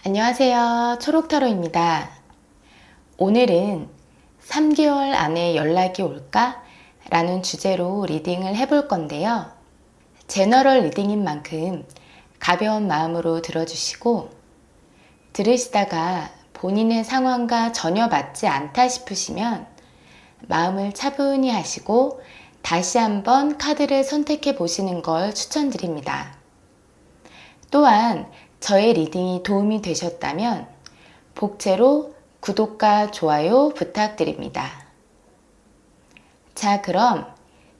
안녕하세요. 초록타로입니다. 오늘은 3개월 안에 연락이 올까? 라는 주제로 리딩을 해볼 건데요. 제너럴 리딩인 만큼 가벼운 마음으로 들어주시고, 들으시다가 본인의 상황과 전혀 맞지 않다 싶으시면 마음을 차분히 하시고 다시 한번 카드를 선택해 보시는 걸 추천드립니다. 또한 저의 리딩이 도움이 되셨다면 복채로 구독과 좋아요 부탁드립니다. 자, 그럼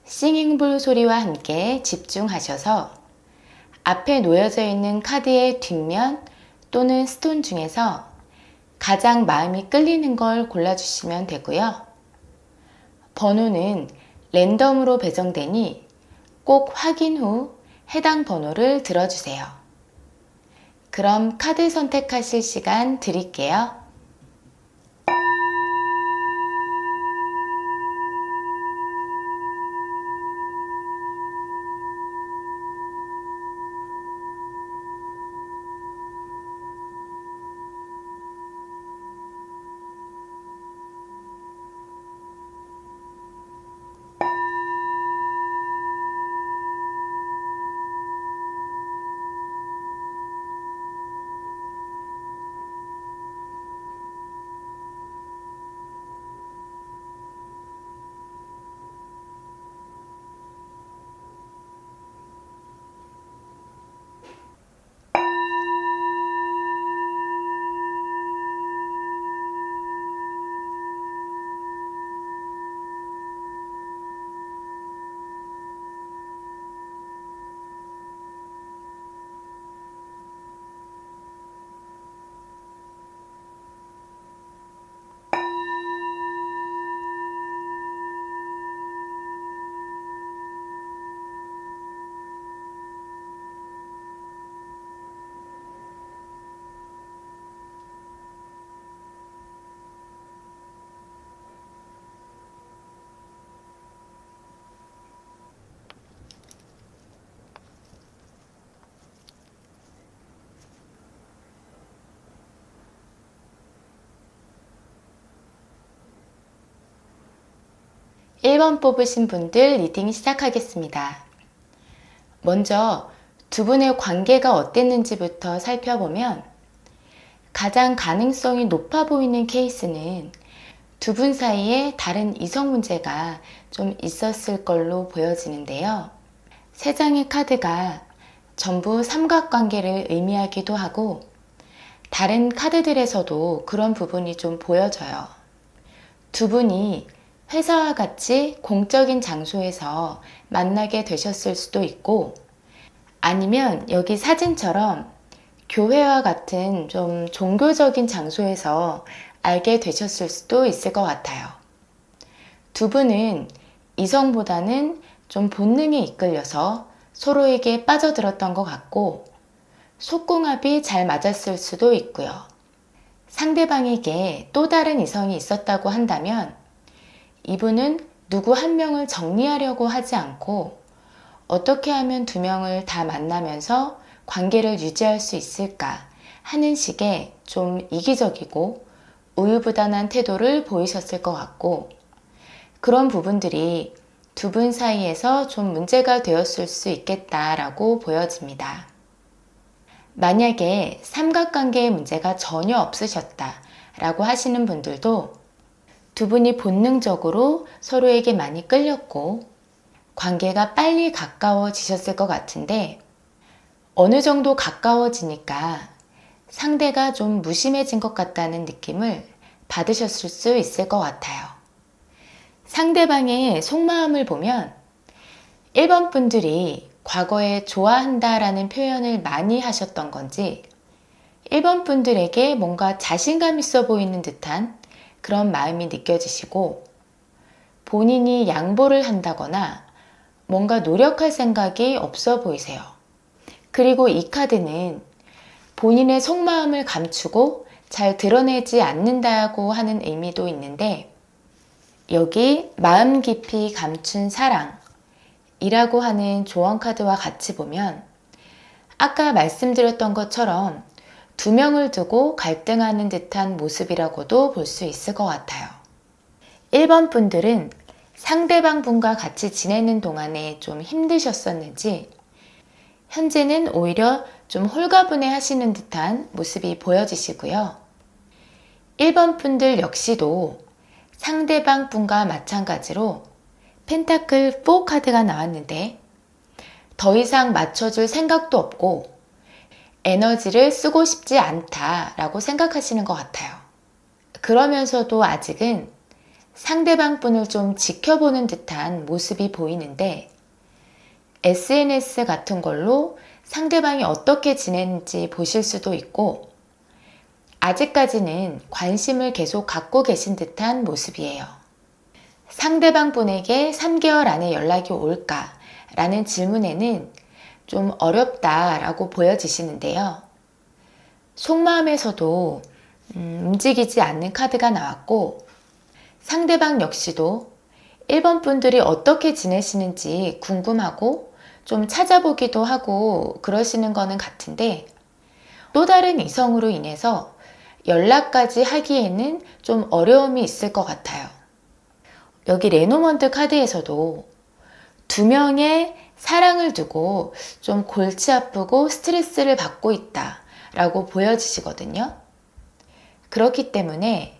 싱잉볼 소리와 함께 집중하셔서 앞에 놓여져 있는 카드의 뒷면 또는 스톤 중에서 가장 마음이 끌리는 걸 골라주시면 되고요. 번호는 랜덤으로 배정되니 꼭 확인 후 해당 번호를 들어주세요. 그럼 카드 선택하실 시간 드릴게요. (1번) 뽑으신 분들 리딩 시작하겠습니다. 먼저 두 분의 관계가 어땠는지부터 살펴보면 가장 가능성이 높아 보이는 케이스는 두 분 사이에 다른 이성 문제가 좀 있었을 걸로 보여지는데요. 세 장의 카드가 전부 삼각관계를 의미하기도 하고 다른 카드들에서도 그런 부분이 좀 보여져요. 두 분이 회사와 같이 공적인 장소에서 만나게 되셨을 수도 있고, 아니면 여기 사진처럼 교회와 같은 좀 종교적인 장소에서 알게 되셨을 수도 있을 것 같아요. 두 분은 이성보다는 좀 본능에 이끌려서 서로에게 빠져들었던 것 같고, 속궁합이 잘 맞았을 수도 있고요. 상대방에게 또 다른 이성이 있었다고 한다면 이분은 누구 한 명을 정리하려고 하지 않고 어떻게 하면 두 명을 다 만나면서 관계를 유지할 수 있을까 하는 식의 좀 이기적이고 우유부단한 태도를 보이셨을 것 같고, 그런 부분들이 두 분 사이에서 좀 문제가 되었을 수 있겠다라고 보여집니다. 만약에 삼각관계의 문제가 전혀 없으셨다라고 하시는 분들도 두 분이 본능적으로 서로에게 많이 끌렸고 관계가 빨리 가까워지셨을 것 같은데, 어느 정도 가까워지니까 상대가 좀 무심해진 것 같다는 느낌을 받으셨을 수 있을 것 같아요. 상대방의 속마음을 보면 1번 분들이 과거에 좋아한다라는 표현을 많이 하셨던 건지 1번 분들에게 뭔가 자신감 있어 보이는 듯한 그런 마음이 느껴지시고, 본인이 양보를 한다거나 뭔가 노력할 생각이 없어 보이세요. 그리고 이 카드는 본인의 속마음을 감추고 잘 드러내지 않는다고 하는 의미도 있는데, 여기 마음 깊이 감춘 사랑이라고 하는 조언 카드와 같이 보면 아까 말씀드렸던 것처럼 두 명을 두고 갈등하는 듯한 모습이라고도 볼 수 있을 것 같아요. 1번 분들은 상대방 분과 같이 지내는 동안에 좀 힘드셨었는지 현재는 오히려 좀 홀가분해 하시는 듯한 모습이 보여지시고요. 1번 분들 역시도 상대방 분과 마찬가지로 펜타클 4 카드가 나왔는데 더 이상 맞춰줄 생각도 없고 에너지를 쓰고 싶지 않다라고 생각하시는 것 같아요. 그러면서도 아직은 상대방 분을 좀 지켜보는 듯한 모습이 보이는데 SNS 같은 걸로 상대방이 어떻게 지내는지 보실 수도 있고 아직까지는 관심을 계속 갖고 계신 듯한 모습이에요. 상대방 분에게 3개월 안에 연락이 올까? 라는 질문에는 좀 어렵다라고 보여지시는데요. 속마음에서도 움직이지 않는 카드가 나왔고 상대방 역시도 1번 분들이 어떻게 지내시는지 궁금하고 좀 찾아보기도 하고 그러시는 거는 같은데 또 다른 이성으로 인해서 연락까지 하기에는 좀 어려움이 있을 것 같아요. 여기 레노먼트 카드에서도 두 명의 사랑을 두고 좀 골치 아프고 스트레스를 받고 있다 라고 보여지시거든요. 그렇기 때문에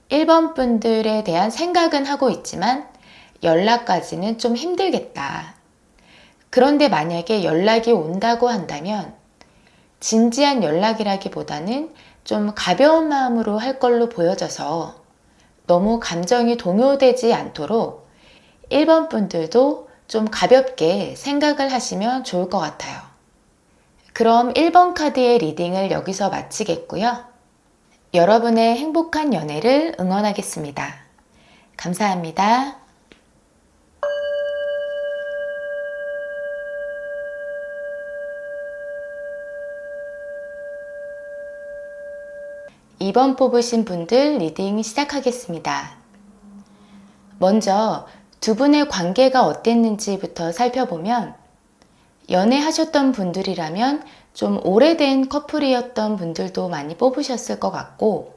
1번 분들에 대한 생각은 하고 있지만 연락까지는 좀 힘들겠다. 그런데 만약에 연락이 온다고 한다면 진지한 연락이라기보다는 좀 가벼운 마음으로 할 걸로 보여져서 너무 감정이 동요되지 않도록 1번 분들도 좀 가볍게 생각을 하시면 좋을 것 같아요. 그럼 1번 카드의 리딩을 여기서 마치겠고요. 여러분의 행복한 연애를 응원하겠습니다. 감사합니다. 2번 뽑으신 분들 리딩 시작하겠습니다. 먼저 두 분의 관계가 어땠는지부터 살펴보면 연애하셨던 분들이라면 좀 오래된 커플이었던 분들도 많이 뽑으셨을 것 같고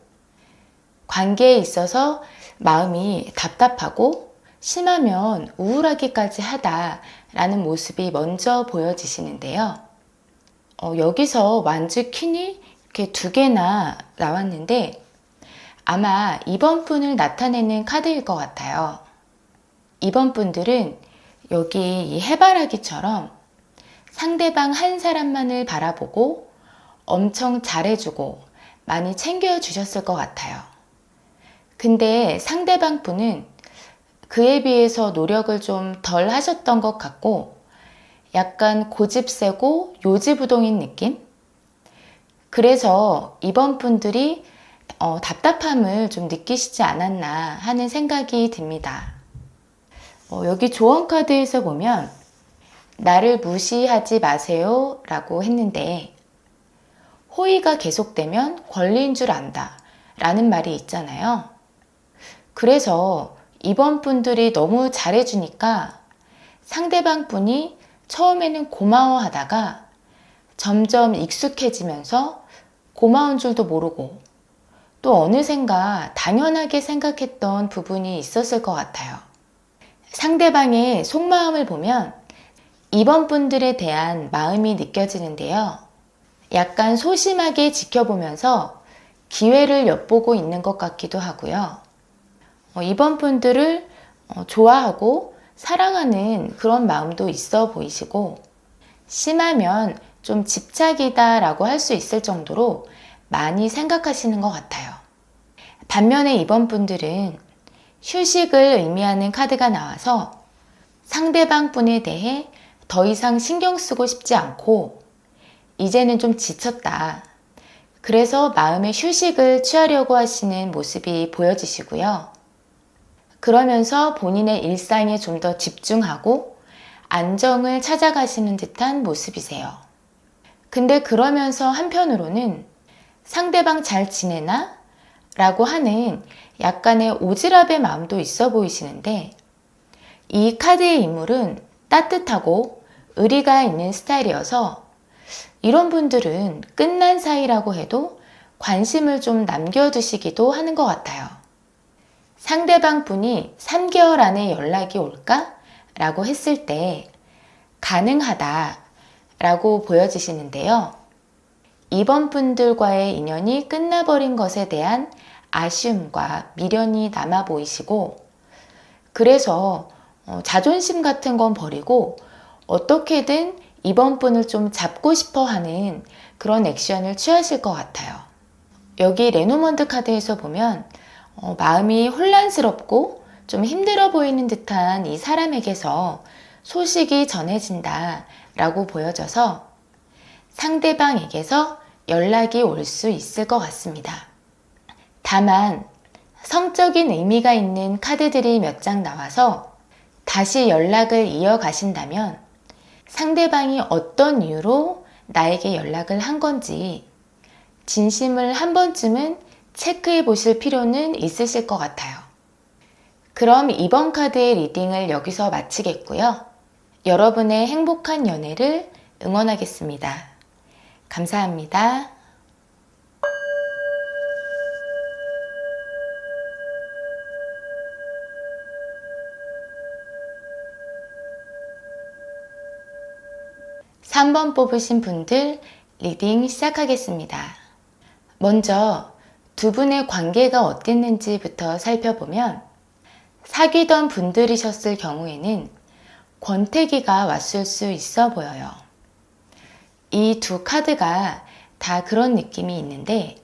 관계에 있어서 마음이 답답하고 심하면 우울하기까지 하다라는 모습이 먼저 보여지시는데요. 여기서 완즈 퀸이 이렇게 두 개나 나왔는데 아마 2번 분을 나타내는 카드일 것 같아요. 2번 분들은 여기 이 해바라기처럼 상대방 한 사람만을 바라보고 엄청 잘해주고 많이 챙겨주셨을 것 같아요. 근데 상대방 분은 그에 비해서 노력을 좀 덜 하셨던 것 같고 약간 고집세고 요지부동인 느낌? 그래서 이번 분들이 답답함을 좀 느끼시지 않았나 하는 생각이 듭니다. 여기 조언 카드에서 보면 나를 무시하지 마세요 라고 했는데 호의가 계속되면 권리인 줄 안다 라는 말이 있잖아요. 그래서 이번 분들이 너무 잘해주니까 상대방 분이 처음에는 고마워하다가 점점 익숙해지면서 고마운 줄도 모르고 또 어느샌가 당연하게 생각했던 부분이 있었을 것 같아요. 상대방의 속마음을 보면 이번 분들에 대한 마음이 느껴지는데요. 약간 소심하게 지켜보면서 기회를 엿보고 있는 것 같기도 하고요. 이번 분들을 좋아하고 사랑하는 그런 마음도 있어 보이시고 심하면 좀 집착이다 라고 할 수 있을 정도로 많이 생각하시는 것 같아요. 반면에 이번 분들은 휴식을 의미하는 카드가 나와서 상대방 분에 대해 더 이상 신경 쓰고 싶지 않고 이제는 좀 지쳤다. 그래서 마음의 휴식을 취하려고 하시는 모습이 보여지시고요. 그러면서 본인의 일상에 좀 더 집중하고 안정을 찾아가시는 듯한 모습이세요. 근데 그러면서 한편으로는 상대방 잘 지내나? 라고 하는 약간의 오지랖의 마음도 있어 보이시는데 이 카드의 인물은 따뜻하고 의리가 있는 스타일이어서 이런 분들은 끝난 사이라고 해도 관심을 좀 남겨두시기도 하는 것 같아요. 상대방 분이 3개월 안에 연락이 올까? 라고 했을 때 가능하다 라고 보여지시는데요. 이번 분들과의 인연이 끝나버린 것에 대한 아쉬움과 미련이 남아 보이시고, 그래서 자존심 같은 건 버리고 어떻게든 이번 분을 좀 잡고 싶어 하는 그런 액션을 취하실 것 같아요. 여기 레노먼드 카드에서 보면 마음이 혼란스럽고 좀 힘들어 보이는 듯한 이 사람에게서 소식이 전해진다 라고 보여져서 상대방에게서 연락이 올 수 있을 것 같습니다. 다만 성적인 의미가 있는 카드들이 몇 장 나와서 다시 연락을 이어가신다면 상대방이 어떤 이유로 나에게 연락을 한 건지 진심을 한 번쯤은 체크해 보실 필요는 있으실 것 같아요. 그럼 이번 카드의 리딩을 여기서 마치겠고요. 여러분의 행복한 연애를 응원하겠습니다. 감사합니다. 삼 번 뽑으신 분들 리딩 시작하겠습니다. 먼저 두 분의 관계가 어땠는지부터 살펴보면 사귀던 분들이셨을 경우에는 권태기가 왔을 수 있어 보여요. 이 두 카드가 다 그런 느낌이 있는데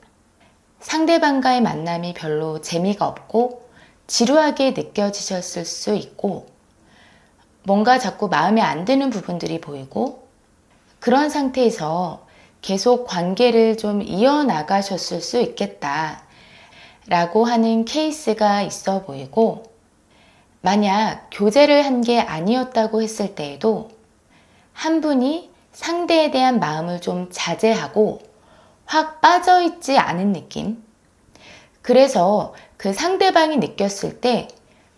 상대방과의 만남이 별로 재미가 없고 지루하게 느껴지셨을 수 있고 뭔가 자꾸 마음에 안 드는 부분들이 보이고 그런 상태에서 계속 관계를 좀 이어나가셨을 수 있겠다 라고 하는 케이스가 있어 보이고, 만약 교제를 한 게 아니었다고 했을 때에도 한 분이 상대에 대한 마음을 좀 자제하고 확 빠져있지 않은 느낌, 그래서 그 상대방이 느꼈을 때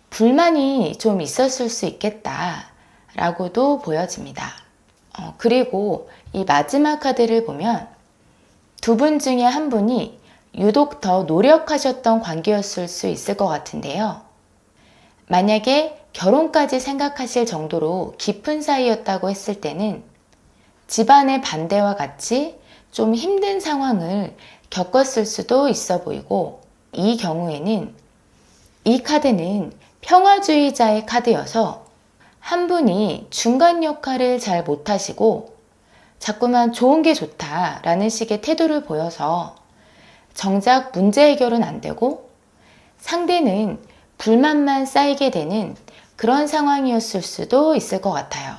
불만이 좀 있었을 수 있겠다 라고도 보여집니다. 그리고 이 마지막 카드를 보면 두 분 중에 한 분이 유독 더 노력하셨던 관계였을 수 있을 것 같은데요. 만약에 결혼까지 생각하실 정도로 깊은 사이였다고 했을 때는 집안의 반대와 같이 좀 힘든 상황을 겪었을 수도 있어 보이고, 이 경우에는 이 카드는 평화주의자의 카드여서 한 분이 중간 역할을 잘 못하시고 자꾸만 좋은 게 좋다라는 식의 태도를 보여서 정작 문제 해결은 안 되고 상대는 불만만 쌓이게 되는 그런 상황이었을 수도 있을 것 같아요.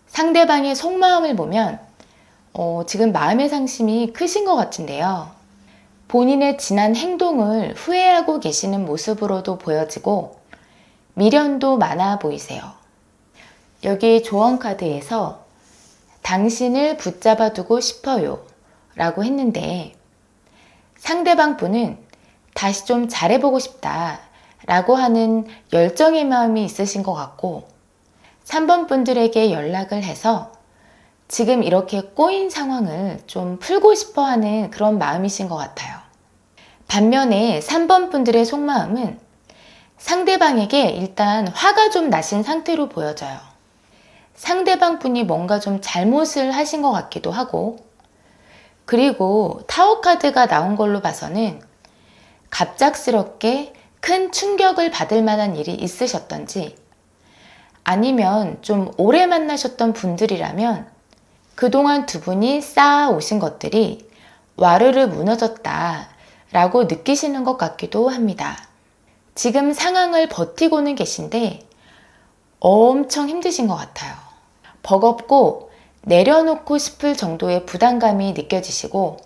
상대방의 속마음을 보면 지금 마음의 상심이 크신 것 같은데요. 본인의 지난 행동을 후회하고 계시는 모습으로도 보여지고 미련도 많아 보이세요. 여기 조언 카드에서 당신을 붙잡아 두고 싶어요 라고 했는데 상대방 분은 다시 좀 잘해보고 싶다 라고 하는 열정의 마음이 있으신 것 같고 3번 분들에게 연락을 해서 지금 이렇게 꼬인 상황을 좀 풀고 싶어 하는 그런 마음이신 것 같아요. 반면에 3번 분들의 속마음은 상대방에게 일단 화가 좀 나신 상태로 보여져요. 상대방 분이 뭔가 좀 잘못을 하신 것 같기도 하고, 그리고 타워 카드가 나온 걸로 봐서는 갑작스럽게 큰 충격을 받을 만한 일이 있으셨던지 아니면 좀 오래 만나셨던 분들이라면 그동안 두 분이 쌓아오신 것들이 와르르 무너졌다 라고 느끼시는 것 같기도 합니다. 지금 상황을 버티고는 계신데 엄청 힘드신 것 같아요. 버겁고 내려놓고 싶을 정도의 부담감이 느껴지시고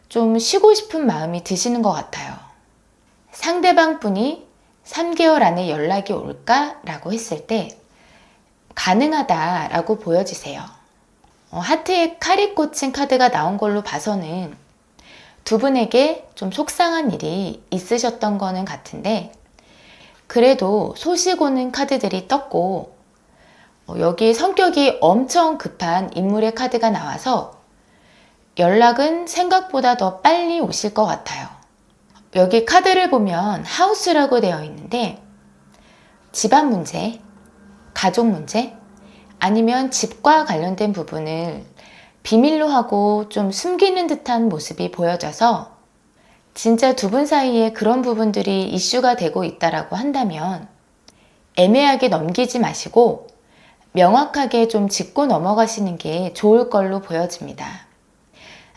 좀 쉬고 싶은 마음이 드시는 것 같아요. 상대방 분이 3개월 안에 연락이 올까? 라고 했을 때 가능하다 라고 보여지세요. 하트에 칼이 꽂힌 카드가 나온 걸로 봐서는 두 분에게 좀 속상한 일이 있으셨던 거는 같은데 그래도 소식 오는 카드들이 떴고 여기 성격이 엄청 급한 인물의 카드가 나와서 연락은 생각보다 더 빨리 오실 것 같아요. 여기 카드를 보면 하우스라고 되어 있는데 집안 문제, 가족 문제, 아니면 집과 관련된 부분을 비밀로 하고 좀 숨기는 듯한 모습이 보여져서 진짜 두 분 사이에 그런 부분들이 이슈가 되고 있다라고 한다면 애매하게 넘기지 마시고 명확하게 좀 짚고 넘어가시는 게 좋을 걸로 보여집니다.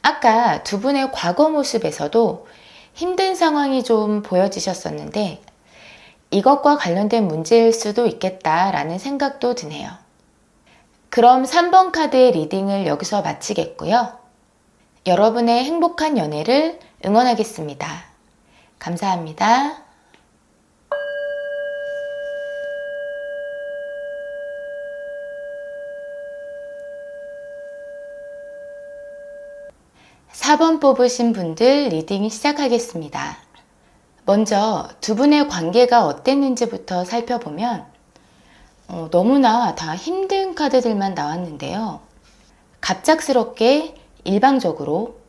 아까 두 분의 과거 모습에서도 힘든 상황이 좀 보여지셨었는데 이것과 관련된 문제일 수도 있겠다라는 생각도 드네요. 그럼 3번 카드의 리딩을 여기서 마치겠고요. 여러분의 행복한 연애를 응원하겠습니다. 감사합니다. (4번) 뽑으신 분들 리딩 시작하겠습니다. 먼저 두 분의 관계가 어땠는지부터 살펴보면 너무나 다 힘든 카드들만 나왔는데요. 갑작스럽게 일방적으로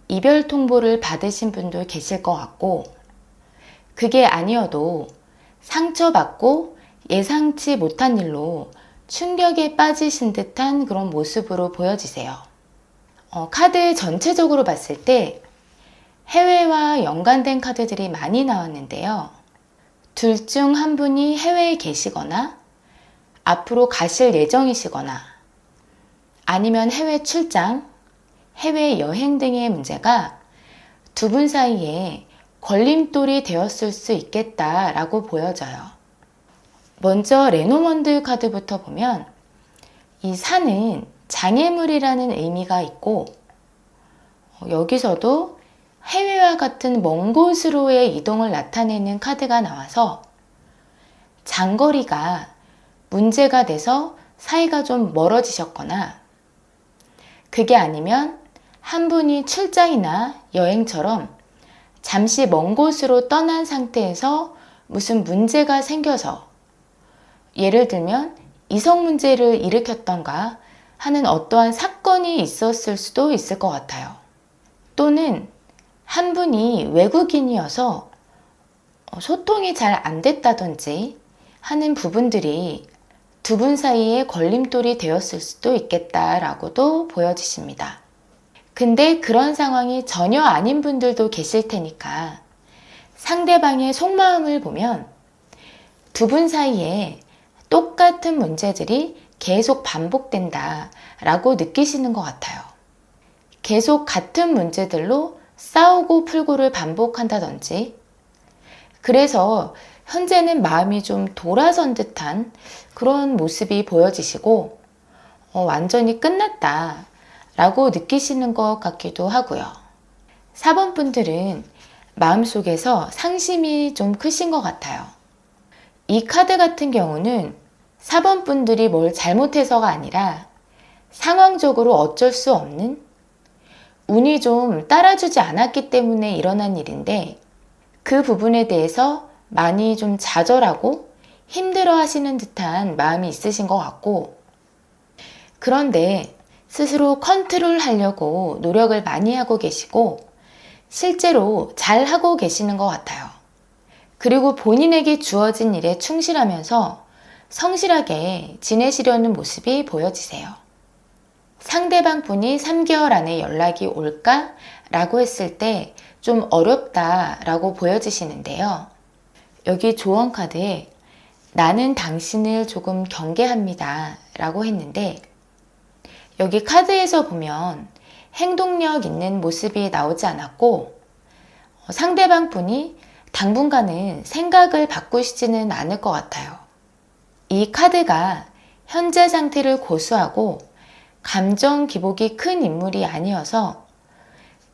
이별 통보를 받으신 분도 계실 것 같고 그게 아니어도 상처받고 예상치 못한 일로 충격에 빠지신 듯한 그런 모습으로 보여지세요. 카드 전체적으로 봤을 때 해외와 연관된 카드들이 많이 나왔는데요. 둘 중 한 분이 해외에 계시거나 앞으로 가실 예정이시거나 아니면 해외 출장, 해외 여행 등의 문제가 두 분 사이에 걸림돌이 되었을 수 있겠다라고 보여져요. 먼저 레노먼드 카드부터 보면 이 산은 장애물이라는 의미가 있고 여기서도 해외와 같은 먼 곳으로의 이동을 나타내는 카드가 나와서 장거리가 문제가 돼서 사이가 좀 멀어지셨거나 그게 아니면 한 분이 출장이나 여행처럼 잠시 먼 곳으로 떠난 상태에서 무슨 문제가 생겨서 예를 들면 이성 문제를 일으켰던가 하는 어떠한 사건이 있었을 수도 있을 것 같아요. 또는 한 분이 외국인이어서 소통이 잘 안 됐다든지 하는 부분들이 두 분 사이에 걸림돌이 되었을 수도 있겠다라고도 보여지십니다. 근데 그런 상황이 전혀 아닌 분들도 계실 테니까 상대방의 속마음을 보면 두 분 사이에 똑같은 문제들이 계속 반복된다 라고 느끼시는 것 같아요. 계속 같은 문제들로 싸우고 풀고를 반복한다든지 그래서 현재는 마음이 좀 돌아선 듯한 그런 모습이 보여지시고 완전히 끝났다 라고 느끼시는 것 같기도 하고요. 4번 분들은 마음속에서 상심이 좀 크신 것 같아요. 이 카드 같은 경우는 4번 분들이 뭘 잘못해서가 아니라 상황적으로 어쩔 수 없는 운이 좀 따라주지 않았기 때문에 일어난 일인데 그 부분에 대해서 많이 좀 좌절하고 힘들어 하시는 듯한 마음이 있으신 것 같고 그런데 스스로 컨트롤 하려고 노력을 많이 하고 계시고 실제로 잘 하고 계시는 것 같아요. 그리고 본인에게 주어진 일에 충실하면서 성실하게 지내시려는 모습이 보여지세요. 상대방 분이 3개월 안에 연락이 올까? 라고 했을 때 좀 어렵다 라고 보여지시는데요. 여기 조언 카드에 나는 당신을 조금 경계합니다 라고 했는데 여기 카드에서 보면 행동력 있는 모습이 나오지 않았고 상대방 분이 당분간은 생각을 바꾸시지는 않을 것 같아요. 이 카드가 현재 상태를 고수하고 감정 기복이 큰 인물이 아니어서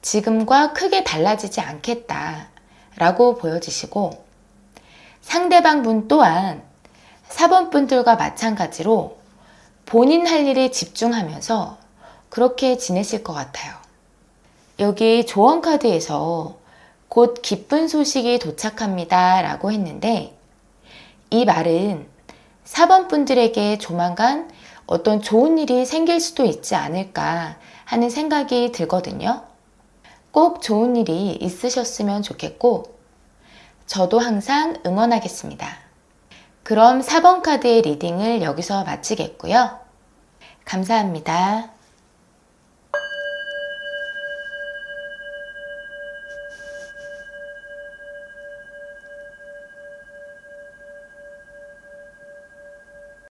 지금과 크게 달라지지 않겠다 라고 보여지시고 상대방 분 또한 4번 분들과 마찬가지로 본인 할 일에 집중하면서 그렇게 지내실 것 같아요. 여기 조언 카드에서 곧 기쁜 소식이 도착합니다 라고 했는데 이 말은 4번 분들에게 조만간 어떤 좋은 일이 생길 수도 있지 않을까 하는 생각이 들거든요. 꼭 좋은 일이 있으셨으면 좋겠고, 저도 항상 응원하겠습니다. 그럼 4번 카드의 리딩을 여기서 마치겠고요. 감사합니다.